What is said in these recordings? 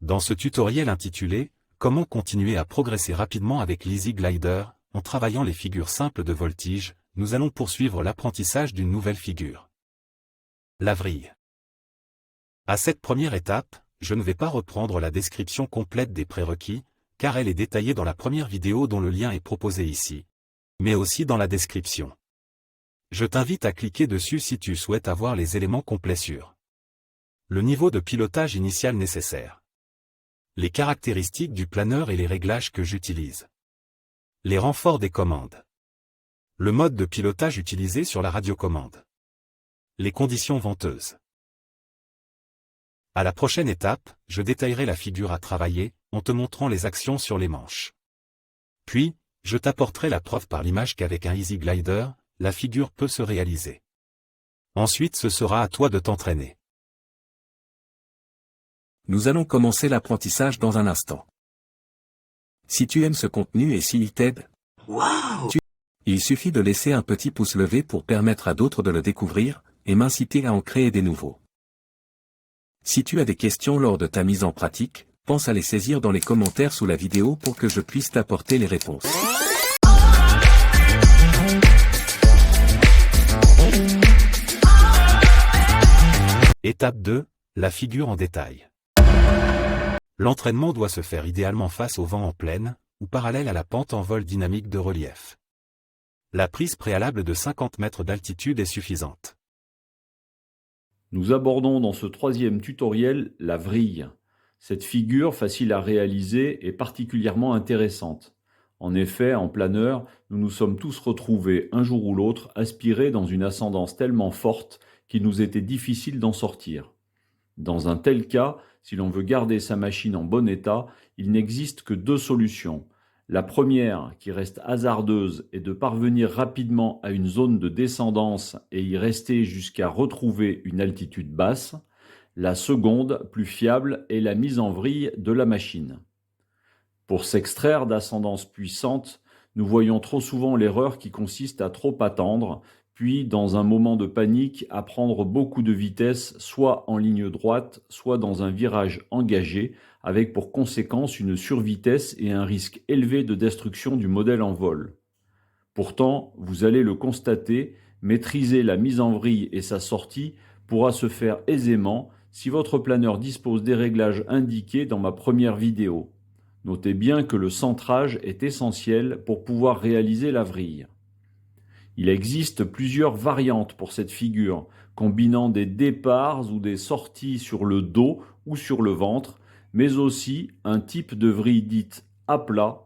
Dans ce tutoriel intitulé « Comment continuer à progresser rapidement avec l'Easy Glider, en travaillant les figures simples de voltige », nous allons poursuivre l'apprentissage d'une nouvelle figure. La vrille. À cette première étape, je ne vais pas reprendre la description complète des prérequis, car elle est détaillée dans la première vidéo dont le lien est proposé ici, mais aussi dans la description. Je t'invite à cliquer dessus si tu souhaites avoir les éléments complets sur le niveau de pilotage initial nécessaire, les caractéristiques du planeur et les réglages que j'utilise, les renforts des commandes, le mode de pilotage utilisé sur la radiocommande, les conditions venteuses. À la prochaine étape, je détaillerai la figure à travailler, en te montrant les actions sur les manches. Puis, je t'apporterai la preuve par l'image qu'avec un Easy Glider, la figure peut se réaliser. Ensuite, ce sera à toi de t'entraîner. Nous allons commencer l'apprentissage dans un instant. Si tu aimes ce contenu et s'il t'aide, il suffit de laisser un petit pouce levé pour permettre à d'autres de le découvrir, et m'inciter à en créer des nouveaux. Si tu as des questions lors de ta mise en pratique, pense à les saisir dans les commentaires sous la vidéo pour que je puisse t'apporter les réponses. Étape 2, la figure en détail. L'entraînement doit se faire idéalement face au vent en plaine, ou parallèle à la pente en vol dynamique de relief. La prise préalable de 50 mètres d'altitude est suffisante. Nous abordons dans ce troisième tutoriel la vrille. Cette figure, facile à réaliser, est particulièrement intéressante. En effet, en planeur, nous nous sommes tous retrouvés un jour ou l'autre aspirés dans une ascendance tellement forte qu'il nous était difficile d'en sortir. Dans un tel cas, si l'on veut garder sa machine en bon état, il n'existe que deux solutions. La première, qui reste hasardeuse, est de parvenir rapidement à une zone de descendance et y rester jusqu'à retrouver une altitude basse. La seconde, plus fiable, est la mise en vrille de la machine. Pour s'extraire d'ascendance puissante, nous voyons trop souvent l'erreur qui consiste à trop attendre, puis dans un moment de panique à prendre beaucoup de vitesse, soit en ligne droite, soit dans un virage engagé, avec pour conséquence une survitesse et un risque élevé de destruction du modèle en vol. Pourtant, vous allez le constater, maîtriser la mise en vrille et sa sortie pourra se faire aisément si votre planeur dispose des réglages indiqués dans ma première vidéo. Notez bien que le centrage est essentiel pour pouvoir réaliser la vrille. Il existe plusieurs variantes pour cette figure, combinant des départs ou des sorties sur le dos ou sur le ventre, mais aussi un type de vrille dite à plat.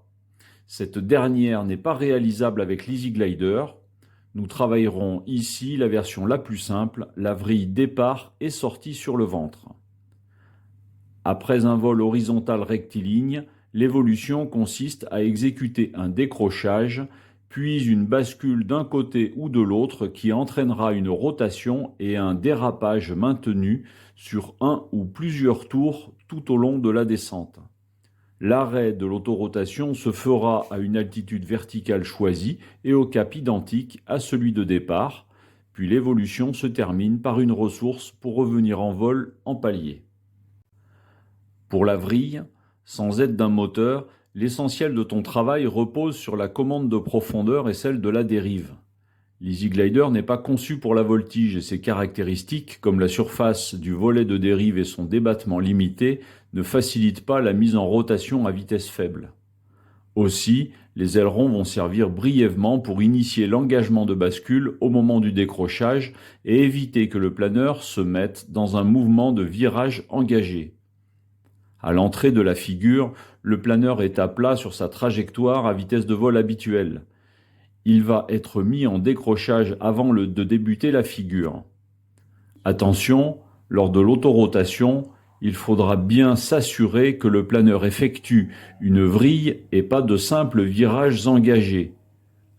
Cette dernière n'est pas réalisable avec l'Easy Glider. Nous travaillerons ici la version la plus simple, la vrille départ et sortie sur le ventre. Après un vol horizontal rectiligne, l'évolution consiste à exécuter un décrochage, puis une bascule d'un côté ou de l'autre qui entraînera une rotation et un dérapage maintenu sur un ou plusieurs tours tout au long de la descente. L'arrêt de l'autorotation se fera à une altitude verticale choisie et au cap identique à celui de départ, puis l'évolution se termine par une ressource pour revenir en vol en palier. Pour la vrille, sans aide d'un moteur, l'essentiel de ton travail repose sur la commande de profondeur et celle de la dérive. L'Easy Glider n'est pas conçu pour la voltige et ses caractéristiques, comme la surface du volet de dérive et son débattement limité, ne facilitent pas la mise en rotation à vitesse faible. Aussi, les ailerons vont servir brièvement pour initier l'engagement de bascule au moment du décrochage et éviter que le planeur se mette dans un mouvement de virage engagé. À l'entrée de la figure, le planeur est à plat sur sa trajectoire à vitesse de vol habituelle. Il va être mis en décrochage avant de débuter la figure. Attention, lors de l'autorotation, il faudra bien s'assurer que le planeur effectue une vrille et pas de simples virages engagés.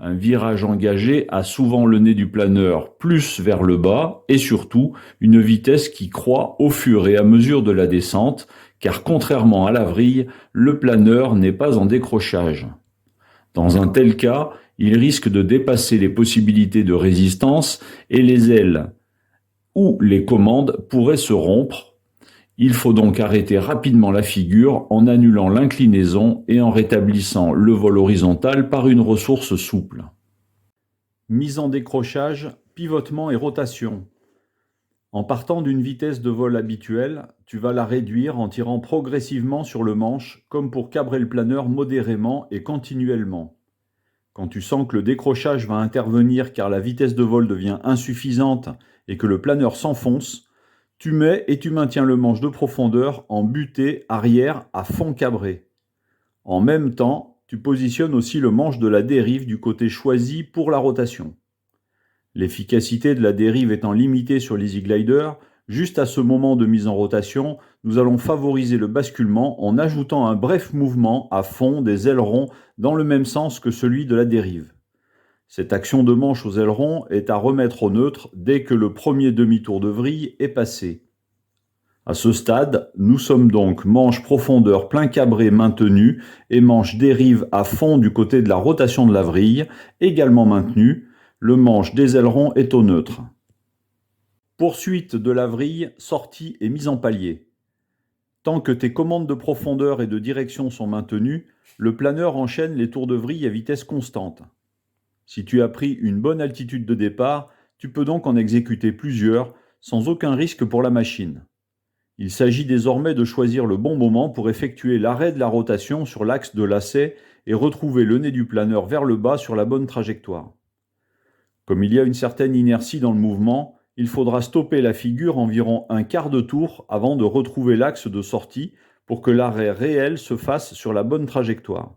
Un virage engagé a souvent le nez du planeur plus vers le bas et surtout une vitesse qui croît au fur et à mesure de la descente, car contrairement à la vrille, le planeur n'est pas en décrochage. Dans un tel cas, il risque de dépasser les possibilités de résistance et les ailes ou les commandes pourraient se rompre. Il faut donc arrêter rapidement la figure en annulant l'inclinaison et en rétablissant le vol horizontal par une ressource souple. Mise en décrochage, pivotement et rotation. En partant d'une vitesse de vol habituelle, tu vas la réduire en tirant progressivement sur le manche, comme pour cabrer le planeur modérément et continuellement. Quand tu sens que le décrochage va intervenir car la vitesse de vol devient insuffisante et que le planeur s'enfonce, tu mets et tu maintiens le manche de profondeur en butée arrière à fond cabré. En même temps, tu positionnes aussi le manche de la dérive du côté choisi pour la rotation. L'efficacité de la dérive étant limitée sur l'Easy Glider, juste à ce moment de mise en rotation, nous allons favoriser le basculement en ajoutant un bref mouvement à fond des ailerons dans le même sens que celui de la dérive. Cette action de manche aux ailerons est à remettre au neutre dès que le premier demi-tour de vrille est passé. À ce stade, nous sommes donc manche profondeur plein cabré maintenu et manche dérive à fond du côté de la rotation de la vrille, également maintenu. Le manche des ailerons est au neutre. Poursuite de la vrille, sortie et mise en palier. Tant que tes commandes de profondeur et de direction sont maintenues, le planeur enchaîne les tours de vrille à vitesse constante. Si tu as pris une bonne altitude de départ, tu peux donc en exécuter plusieurs sans aucun risque pour la machine. Il s'agit désormais de choisir le bon moment pour effectuer l'arrêt de la rotation sur l'axe de lacet et retrouver le nez du planeur vers le bas sur la bonne trajectoire. Comme il y a une certaine inertie dans le mouvement, il faudra stopper la figure environ un quart de tour avant de retrouver l'axe de sortie pour que l'arrêt réel se fasse sur la bonne trajectoire.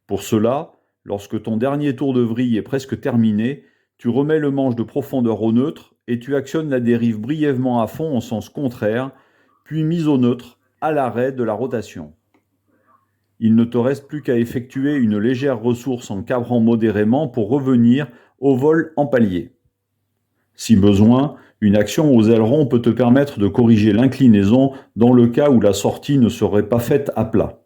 Pour cela, lorsque ton dernier tour de vrille est presque terminé, tu remets le manche de profondeur au neutre et tu actionnes la dérive brièvement à fond en sens contraire, puis mise au neutre à l'arrêt de la rotation. Il ne te reste plus qu'à effectuer une légère ressource en cabrant modérément pour revenir au vol en palier. Si besoin, une action aux ailerons peut te permettre de corriger l'inclinaison dans le cas où la sortie ne serait pas faite à plat.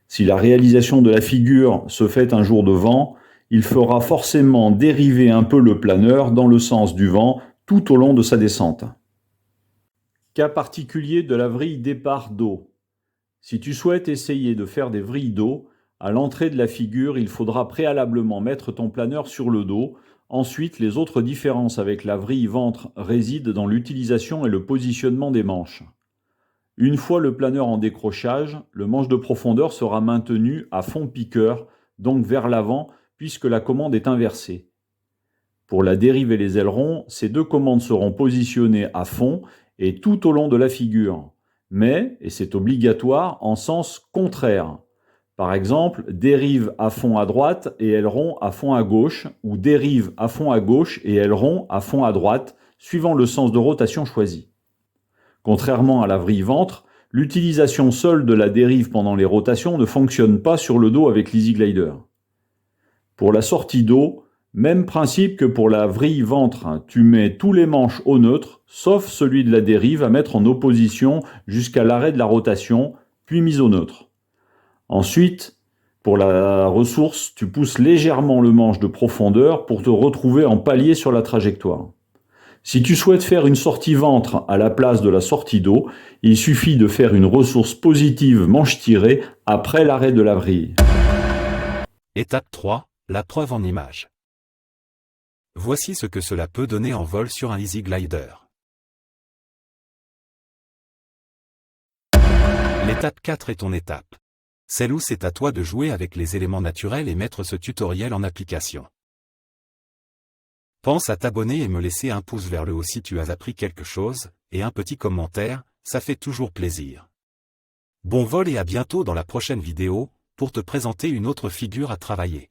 Si la réalisation de la figure se fait un jour de vent, il fera forcément dériver un peu le planeur dans le sens du vent tout au long de sa descente. Cas particulier de la vrille départ dos. Si tu souhaites essayer de faire des vrilles dos, à l'entrée de la figure, il faudra préalablement mettre ton planeur sur le dos. Ensuite, les autres différences avec la vrille ventre résident dans l'utilisation et le positionnement des manches. Une fois le planeur en décrochage, le manche de profondeur sera maintenu à fond piqueur, donc vers l'avant, puisque la commande est inversée. Pour la dérive et les ailerons, ces deux commandes seront positionnées à fond et tout au long de la figure, mais, et c'est obligatoire, en sens contraire. Par exemple, dérive à fond à droite et aileron à fond à gauche, ou dérive à fond à gauche et aileron à fond à droite, suivant le sens de rotation choisi. Contrairement à la vrille ventre, l'utilisation seule de la dérive pendant les rotations ne fonctionne pas sur le dos avec l'Easy Glider. Pour la sortie dos, même principe que pour la vrille ventre, tu mets tous les manches au neutre, sauf celui de la dérive à mettre en opposition jusqu'à l'arrêt de la rotation, puis mise au neutre. Ensuite, pour la ressource, tu pousses légèrement le manche de profondeur pour te retrouver en palier sur la trajectoire. Si tu souhaites faire une sortie ventre à la place de la sortie dos, il suffit de faire une ressource positive manche tirée après l'arrêt de la vrille. Étape 3, la preuve en image. Voici ce que cela peut donner en vol sur un Easy Glider. L'étape 4 est ton étape. Celle où c'est à toi de jouer avec les éléments naturels et mettre ce tutoriel en application. Pense à t'abonner et me laisser un pouce vers le haut si tu as appris quelque chose, et un petit commentaire, ça fait toujours plaisir. Bon vol et à bientôt dans la prochaine vidéo, pour te présenter une autre figure à travailler.